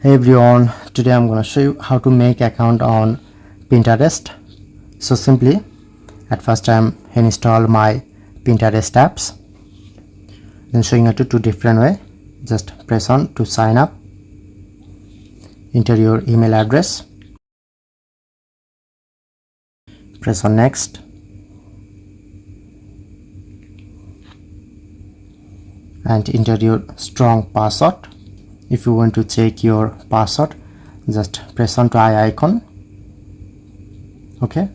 Hey everyone, today I'm going to show you how to make account on Pinterest. So simply, at first I'm install my Pinterest apps, then showing it to two different way. Just press on to sign up, enter your email address, press on next, and enter your strong password. If you want to check your password, just press on to I icon, okay,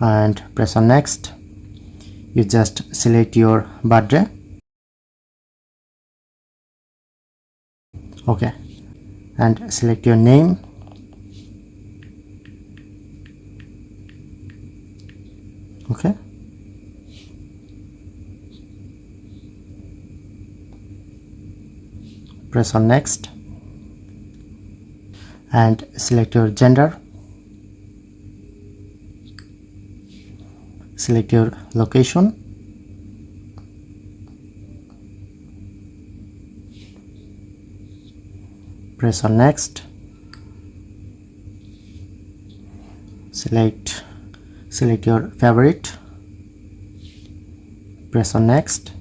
and press on next. You just select your birthday, okay, and select your name, okay, press on next and select your gender, select your location, press on next, select your favorite, press on next,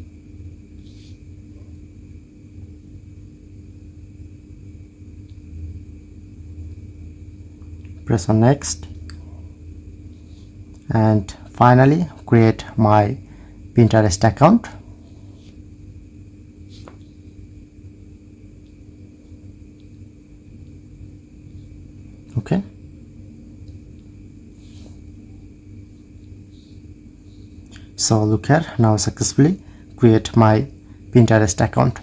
press on next, and finally create my Pinterest account. Okay, so look here, now successfully create my Pinterest account.